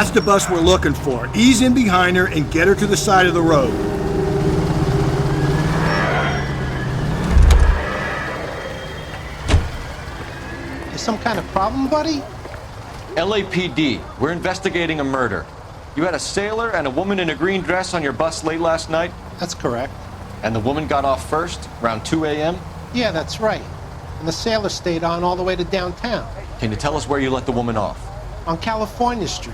That's the bus we're looking for. Ease in behind her and get her to the side of the road. There's some kind of problem, buddy? LAPD, we're investigating a murder. You had a sailor and a woman in a green dress on your bus late last night? That's correct. And the woman got off first, around 2 a.m.? Yeah, that's right. And the sailor stayed on all the way to downtown. Can you tell us where you let the woman off? On California Street.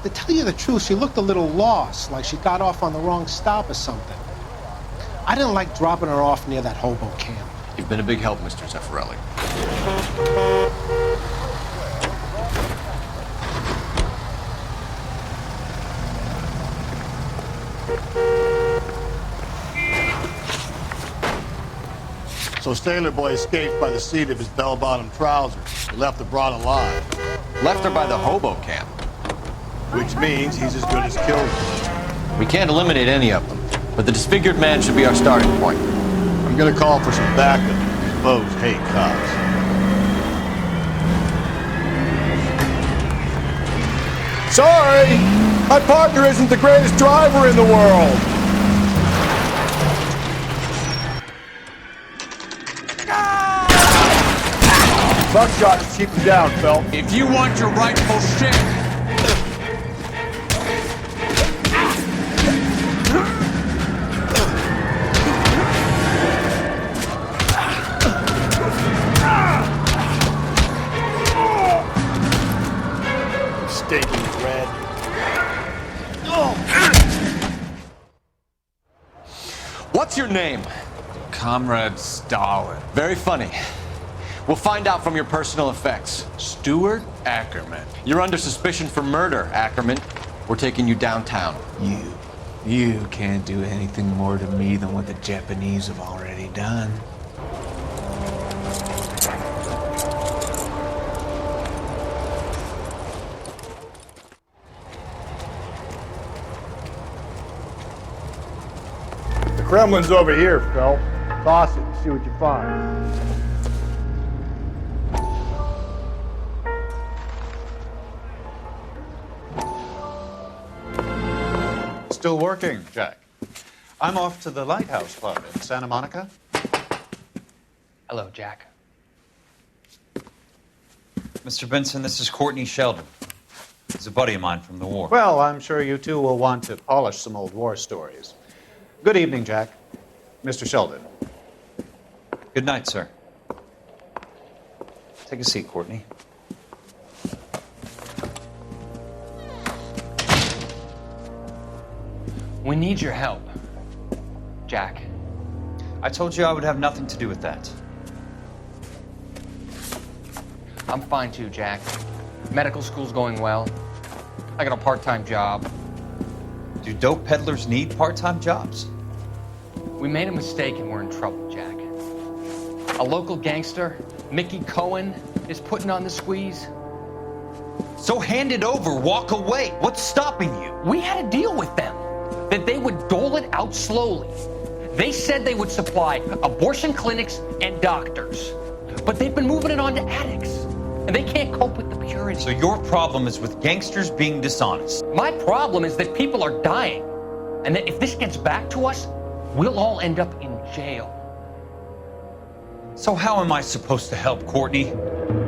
To tell you the truth, she looked a little lost, like she got off on the wrong stop or something. I didn't like dropping her off near that hobo camp. You've been a big help, Mr. Zeffirelli. So Sailor Boy escaped by the seat of his bell-bottom trousers. He left the broad alive. Left her by the hobo camp. Which means he's as good as killed her. We can't eliminate any of them, but the disfigured man should be our starting point. I'm gonna call for some backup. These foes hate cops. Sorry! My partner isn't the greatest driver in the world! Buckshot is keep him down, Phelps. If you want your rightful share. Stinking red. What's your name? Comrade Stalin. Very funny. We'll find out from your personal effects. Stuart Ackerman. You're under suspicion for murder, Ackerman. We're taking you downtown. You can't do anything more to me than what the Japanese have already done. The Kremlin's over here, Phelps. Toss it and see what you find. Still working, Jack. I'm off to the Lighthouse Club in Santa Monica. Hello, Jack. Mr. Benson, this is Courtney Sheldon. He's a buddy of mine from the war. Well, I'm sure you two will want to polish some old war stories. Good evening, Jack. Mr. Sheldon. Good night, sir. Take a seat, Courtney. We need your help, Jack. I told you I would have nothing to do with that. I'm fine too, Jack. Medical school's going well. I got a part-time job. Do dope peddlers need part-time jobs? We made a mistake and we're in trouble, Jack. A local gangster, Mickey Cohen, is putting on the squeeze. So hand it over, walk away. What's stopping you? We had a deal with them that they would dole it out slowly. They said they would supply abortion clinics and doctors, but they've been moving it on to addicts, and they can't cope with the purity. So your problem is with gangsters being dishonest. My problem is that people are dying, and that if this gets back to us, we'll all end up in jail. So how am I supposed to help, Courtney?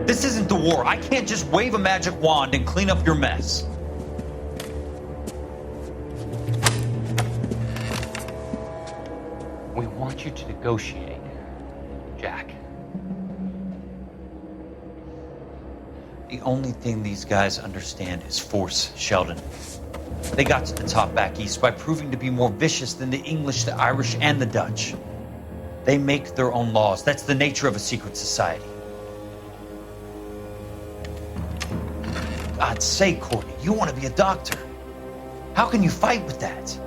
This isn't the war. I can't just wave a magic wand and clean up your mess. We want you to negotiate, Jack. The only thing these guys understand is force, Sheldon. They got to the top back east by proving to be more vicious than the English, the Irish, and the Dutch. They make their own laws. That's the nature of a secret society. God's sake, Courtney, you want to be a doctor. How can you fight with that?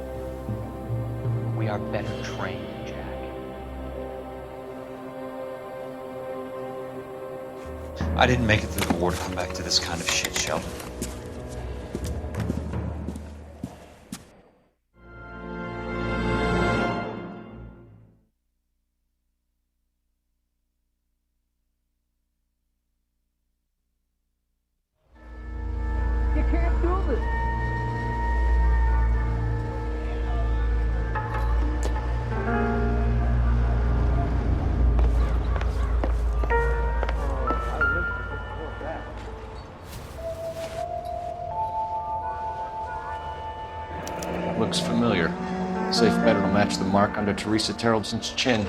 We are better trained, Jack. I didn't make it through the war to come back to this kind of shit, Sheldon. You can't do looks familiar. Safe bet it'll match the mark under Teresa Terrelson's chin.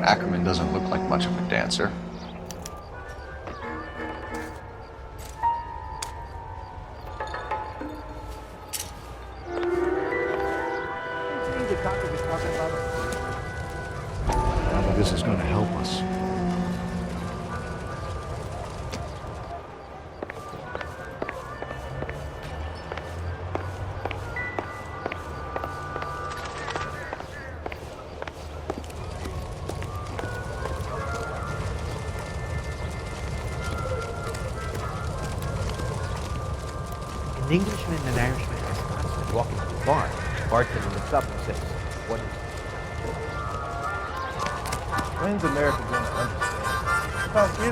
Ackerman doesn't look like much of a dancer. I think this is going to help us. An Englishman and an Irishman and a Scotsman walking to the bar. Bartender looks up and says, "What is it?" When's America going to understand? About you.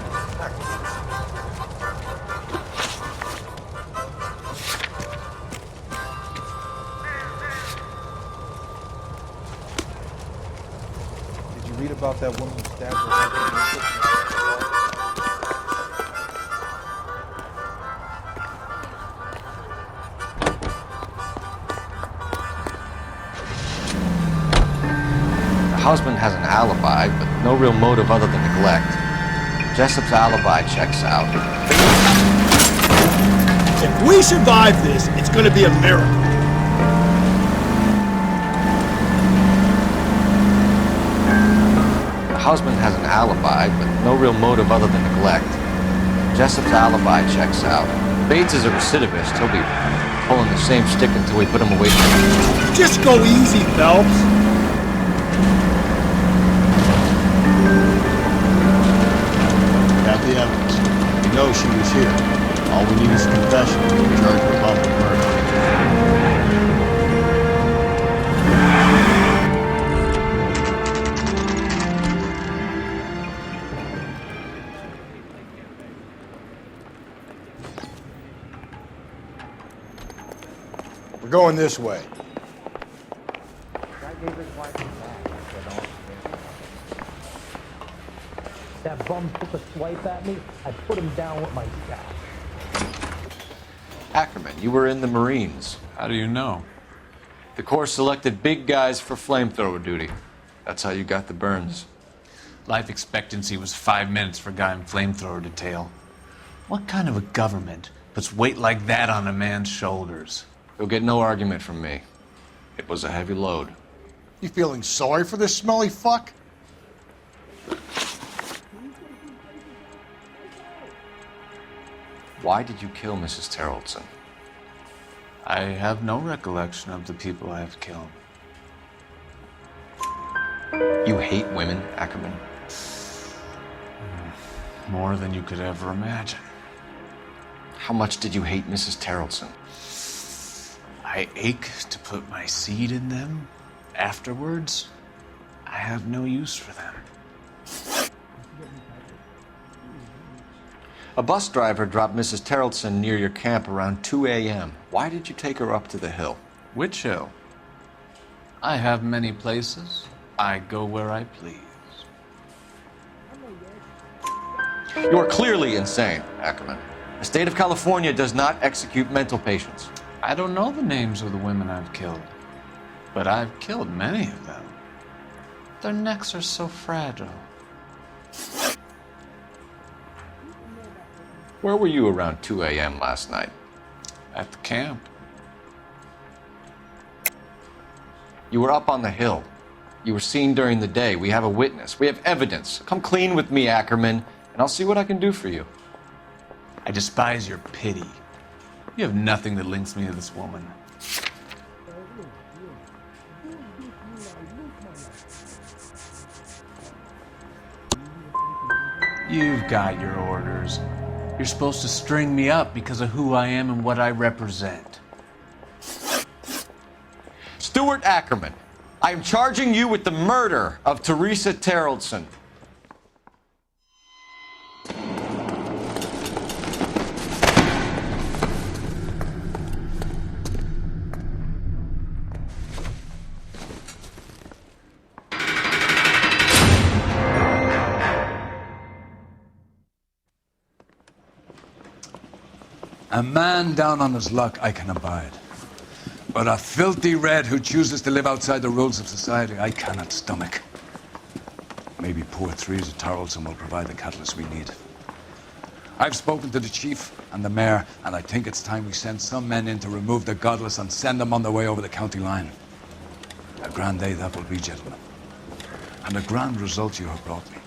Did you read about that woman who stabbed her husband? The husband has an alibi, but no real motive other than neglect. Jessup's alibi checks out. If we survive this, it's gonna be a miracle. The husband has an alibi, but no real motive other than neglect. Jessup's alibi checks out. Bates is a recidivist. He'll be pulling the same stick until we put him away from him. Just go easy, Phelps. Got the evidence. We know she was here. All we need is a confession to charge her public murder. We're going this way. That bum took a swipe at me, I put him down with my staff. Ackerman, you were in the Marines. How do you know? The Corps selected big guys for flamethrower duty. That's how you got the burns. Life expectancy was 5 minutes for a guy in flamethrower detail. What kind of a government puts weight like that on a man's shoulders? You'll get no argument from me. It was a heavy load. You feeling sorry for this smelly fuck? Why did you kill Mrs. Terrelson? I have no recollection of the people I have killed. You hate women, Ackerman? More than you could ever imagine. How much did you hate Mrs. Terrelson? I ache to put my seed in them. Afterwards, I have no use for them. A bus driver dropped Mrs. Terrelson near your camp around 2 a.m. Why did you take her up to the hill? Which hill? I have many places. I go where I please. You are clearly insane, Ackerman. The state of California does not execute mental patients. I don't know the names of the women I've killed, but I've killed many of them. Their necks are so fragile. Where were you around 2 a.m. last night? At the camp. You were up on the hill. You were seen during the day. We have a witness. We have evidence. Come clean with me, Ackerman, and I'll see what I can do for you. I despise your pity. You have nothing that links me to this woman. You've got your orders. You're supposed to string me up because of who I am and what I represent. It's Stuart Ackerman. I am charging you with the murder of Teresa Terrellson. A man down on his luck I can abide. But a filthy red who chooses to live outside the rules of society, I cannot stomach. Maybe poor Teresa Terrellson will provide the catalyst we need. I've spoken to the chief and the mayor, and I think it's time we send some men in to remove the godless and send them on their way over the county line. A grand day that will be, gentlemen. And a grand result you have brought me.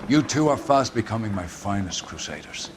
You two are fast becoming my finest crusaders.